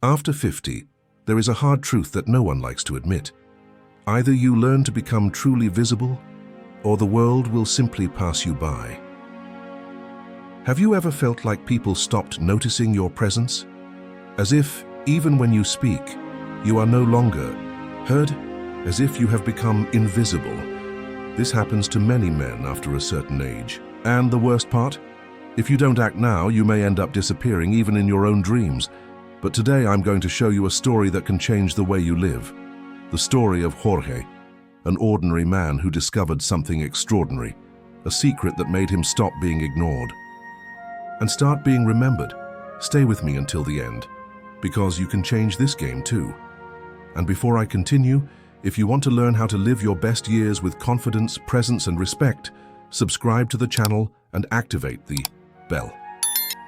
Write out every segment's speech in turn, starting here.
After 50, there is a hard truth that no one likes to admit. Either you learn to become truly visible, or the world will simply pass you by. Have you ever felt like people stopped noticing your presence? As if, even when you speak, you are no longer heard, as if you have become invisible. This happens to many men after a certain age. And the worst part? If you don't act now, you may end up disappearing even in your own dreams. But today I'm going to show you a story that can change the way you live. The story of Jorge, an ordinary man who discovered something extraordinary, a secret that made him stop being ignored and start being remembered. Stay with me until the end, because you can change this game too. And before I continue, if you want to learn how to live your best years with confidence, presence, and respect, subscribe to the channel and activate the bell.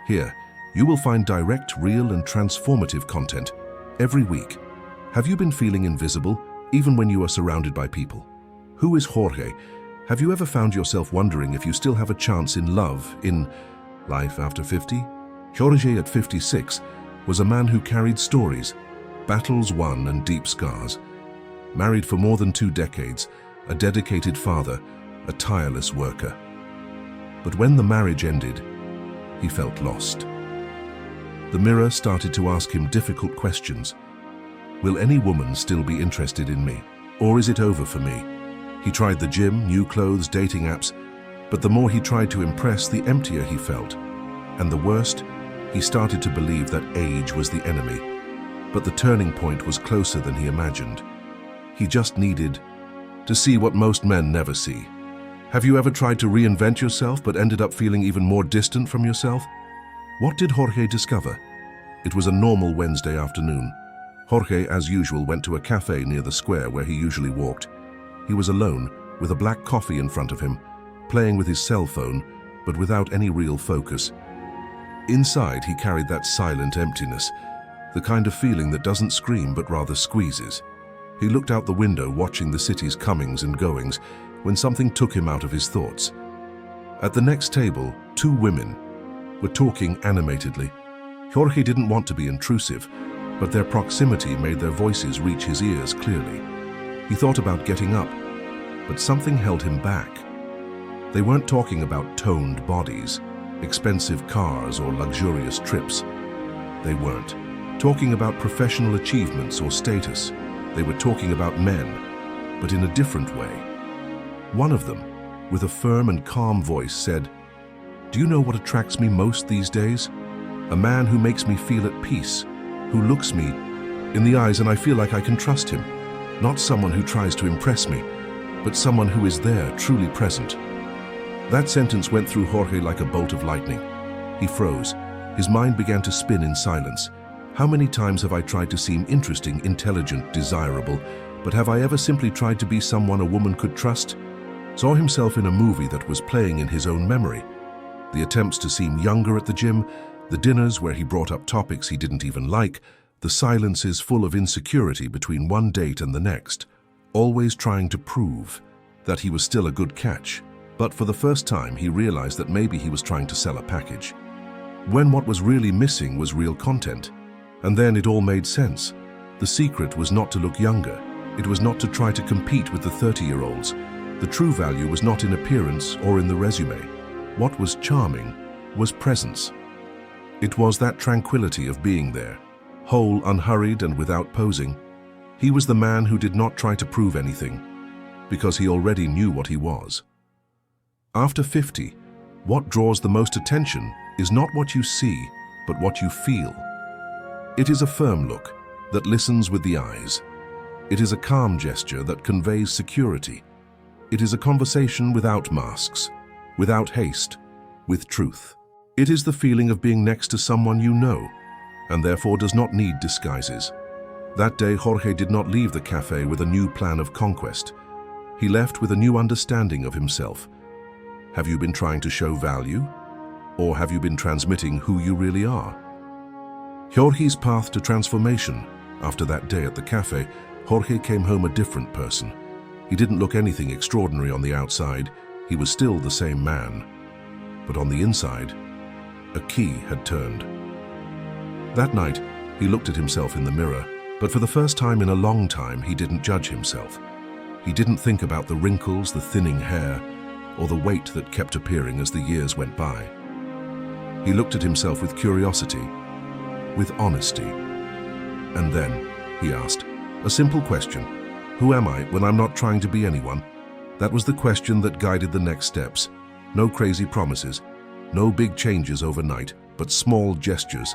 Here, you will find direct, real, and transformative content every week. Have you been feeling invisible, even when you are surrounded by people? Who is Jorge? Have you ever found yourself wondering if you still have a chance in love, in life after 50? Jorge at 56 was a man who carried stories, battles won, and deep scars. Married for more than 2 decades, a dedicated father, a tireless worker. But when the marriage ended, he felt lost. The mirror started to ask him difficult questions. Will any woman still be interested in me? Or is it over for me? He tried the gym, new clothes, dating apps, but the more he tried to impress, the emptier he felt. And the worst, he started to believe that age was the enemy. But the turning point was closer than he imagined. He just needed to see what most men never see. Have you ever tried to reinvent yourself but ended up feeling even more distant from yourself? What did Jorge discover? It was a normal Wednesday afternoon. Jorge, as usual, went to a cafe near the square where he usually walked. He was alone, with a black coffee in front of him, playing with his cell phone, but without any real focus. Inside, he carried that silent emptiness, the kind of feeling that doesn't scream but rather squeezes. He looked out the window, watching the city's comings and goings, when something took him out of his thoughts. At the next table, 2 women were talking animatedly. Jorge didn't want to be intrusive, but their proximity made their voices reach his ears clearly. He thought about getting up, but something held him back. They weren't talking about toned bodies, expensive cars, or luxurious trips. They weren't talking about professional achievements or status. They were talking about men, but in a different way. One of them, with a firm and calm voice, said, "Do you know what attracts me most these days? A man who makes me feel at peace, who looks me in the eyes and I feel like I can trust him. Not someone who tries to impress me, but someone who is there, truly present." That sentence went through Jorge like a bolt of lightning. He froze. His mind began to spin in silence. How many times have I tried to seem interesting, intelligent, desirable, but have I ever simply tried to be someone a woman could trust? Saw himself in a movie that was playing in his own memory. The attempts to seem younger at the gym, the dinners where he brought up topics he didn't even like, the silences full of insecurity between one date and the next, always trying to prove that he was still a good catch. But for the first time, he realized that maybe he was trying to sell a package, when what was really missing was real content. And then it all made sense. The secret was not to look younger. It was not to try to compete with the 30-year-olds. The true value was not in appearance or in the resume. What was charming was presence. It was that tranquility of being there, whole, unhurried, and without posing. He was the man who did not try to prove anything, because he already knew what he was. After 50, what draws the most attention is not what you see, but what you feel. It is a firm look that listens with the eyes. It is a calm gesture that conveys security. It is a conversation without masks, without haste, with truth. It is the feeling of being next to someone you know, and therefore does not need disguises. That day, Jorge did not leave the cafe with a new plan of conquest. He left with a new understanding of himself. Have you been trying to show value? Or have you been transmitting who you really are? Jorge's path to transformation. After that day at the cafe, Jorge came home a different person. He didn't look anything extraordinary on the outside. He was still the same man. But on the inside, a key had turned. That night, He looked at himself in the mirror, but for the first time in a long time, he didn't judge himself. He didn't think about the wrinkles, the thinning hair, or the weight that kept appearing as the years went by. He looked at himself with curiosity, with honesty. And then he asked a simple question: who am I when I'm not trying to be anyone? That was the question that guided the next steps. No crazy promises, no big changes overnight, but small gestures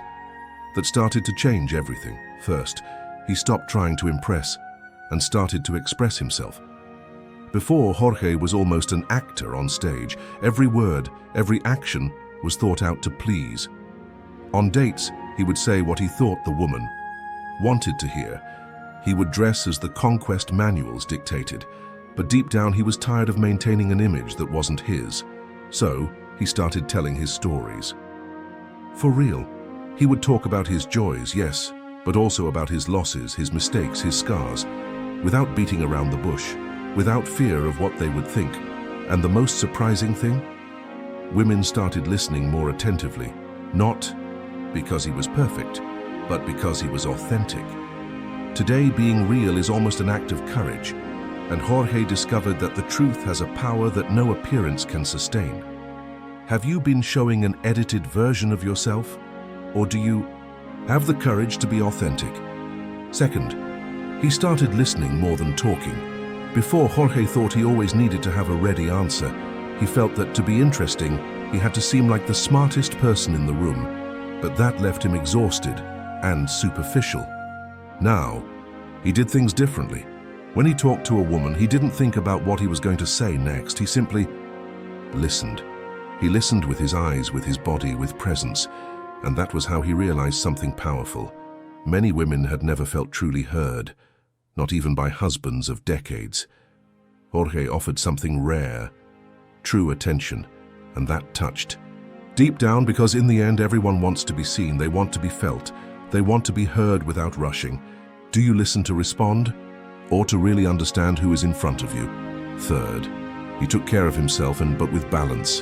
that started to change everything. First, he stopped trying to impress and started to express himself. Before, Jorge was almost an actor on stage. Every word, every action was thought out to please. On dates, he would say what he thought the woman wanted to hear. He would dress as the conquest manuals dictated, but deep down he was tired of maintaining an image that wasn't his. So, he started telling his stories. For real. He would talk about his joys, yes, but also about his losses, his mistakes, his scars, without beating around the bush, without fear of what they would think. And the most surprising thing? Women started listening more attentively, not because he was perfect, but because he was authentic. Today, being real is almost an act of courage, and Jorge discovered that the truth has a power that no appearance can sustain. Have you been showing an edited version of yourself? Or do you have the courage to be authentic? Second, he started listening more than talking. Before, Jorge thought he always needed to have a ready answer. He felt that to be interesting, he had to seem like the smartest person in the room, but that left him exhausted and superficial. Now, he did things differently. When he talked to a woman, he didn't think about what he was going to say next. He simply listened. He listened with his eyes, with his body, with presence, and that was how he realized something powerful. Many women had never felt truly heard, not even by husbands of decades. Jorge offered something rare, true attention, and that touched. Deep down, because in the end everyone wants to be seen, they want to be felt, they want to be heard without rushing. Do you listen to respond, or to really understand who is in front of you? Third, he took care of himself, but with balance.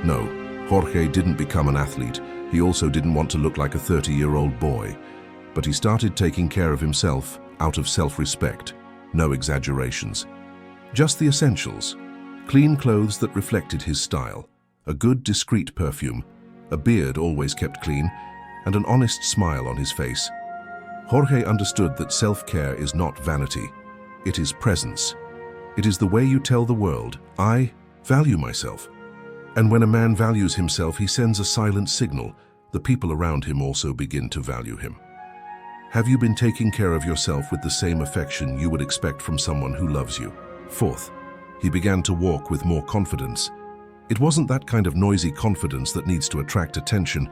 No, Jorge didn't become an athlete. He also didn't want to look like a 30-year-old boy. But he started taking care of himself out of self-respect. No exaggerations. Just the essentials. Clean clothes that reflected his style. A good, discreet perfume. A beard always kept clean. And an honest smile on his face. Jorge understood that self-care is not vanity. It is presence. It is the way you tell the world, I value myself. And when a man values himself, he sends a silent signal. The people around him also begin to value him. Have you been taking care of yourself with the same affection you would expect from someone who loves you? Fourth, he began to walk with more confidence. It wasn't that kind of noisy confidence that needs to attract attention.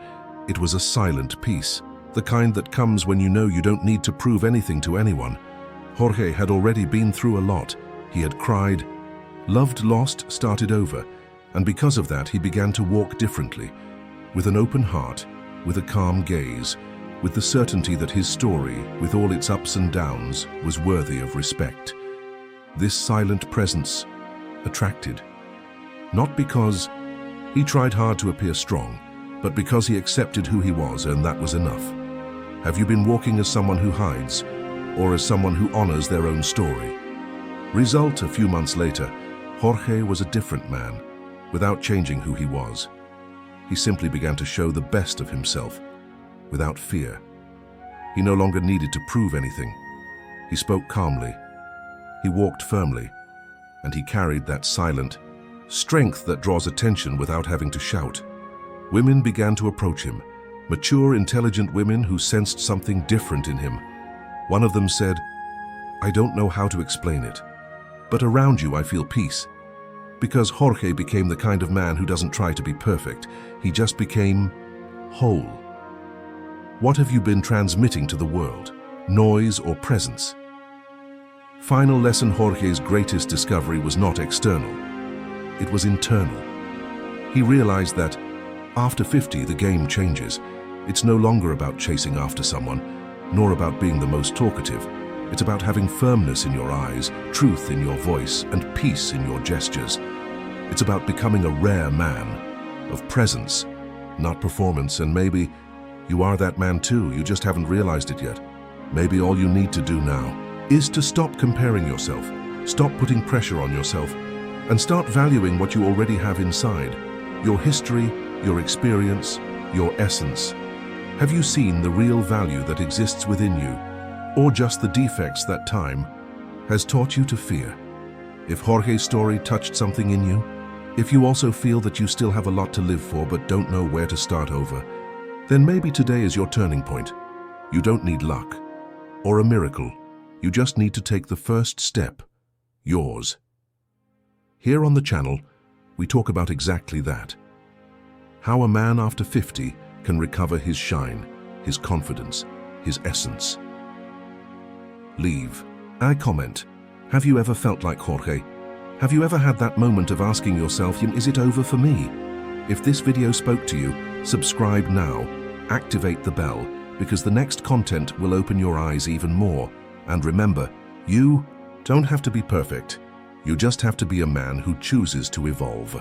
It was a silent peace, the kind that comes when you know you don't need to prove anything to anyone. Jorge had already been through a lot. He had cried, loved, lost, started over. And because of that, he began to walk differently, with an open heart, with a calm gaze, with the certainty that his story, with all its ups and downs, was worthy of respect. This silent presence attracted. Not because he tried hard to appear strong, but because he accepted who he was, and that was enough. Have you been walking as someone who hides, or as someone who honors their own story? Result, a few months later, Jorge was a different man. Without changing who he was, he simply began to show the best of himself, without fear. He no longer needed to prove anything. He spoke calmly, he walked firmly, and he carried that silent strength that draws attention without having to shout. Women began to approach him, mature, intelligent women who sensed something different in him. One of them said, I don't know how to explain it, but around you I feel peace. Because Jorge became the kind of man who doesn't try to be perfect. He just became whole. What have you been transmitting to the world? Noise or presence? Final lesson: Jorge's greatest discovery was not external. It was internal. He realized that after 50, the game changes. It's no longer about chasing after someone, nor about being the most talkative. It's about having firmness in your eyes, truth in your voice, and peace in your gestures. It's about becoming a rare man, of presence, not performance, and maybe You are that man too, you just haven't realized it yet. Maybe all you need to do now is to stop comparing yourself, stop putting pressure on yourself, and start valuing what you already have inside. Your history, your experience, your essence. Have you seen the real value that exists within you, or just the defects that time has taught you to fear? If Jorge's story touched something in you, if you also feel that you still have a lot to live for but don't know where to start over, then maybe today is your turning point. You don't need luck or a miracle. You just need to take the first step, yours. Here on the channel, we talk about exactly that. How a man after 50 can recover his shine, his confidence, his essence. Leave a comment. Have you ever felt like Jorge? Have you ever had that moment of asking yourself, is it over for me? If this video spoke to you, subscribe now, activate the bell, because the next content will open your eyes even more. And remember, you don't have to be perfect. You just have to be a man who chooses to evolve.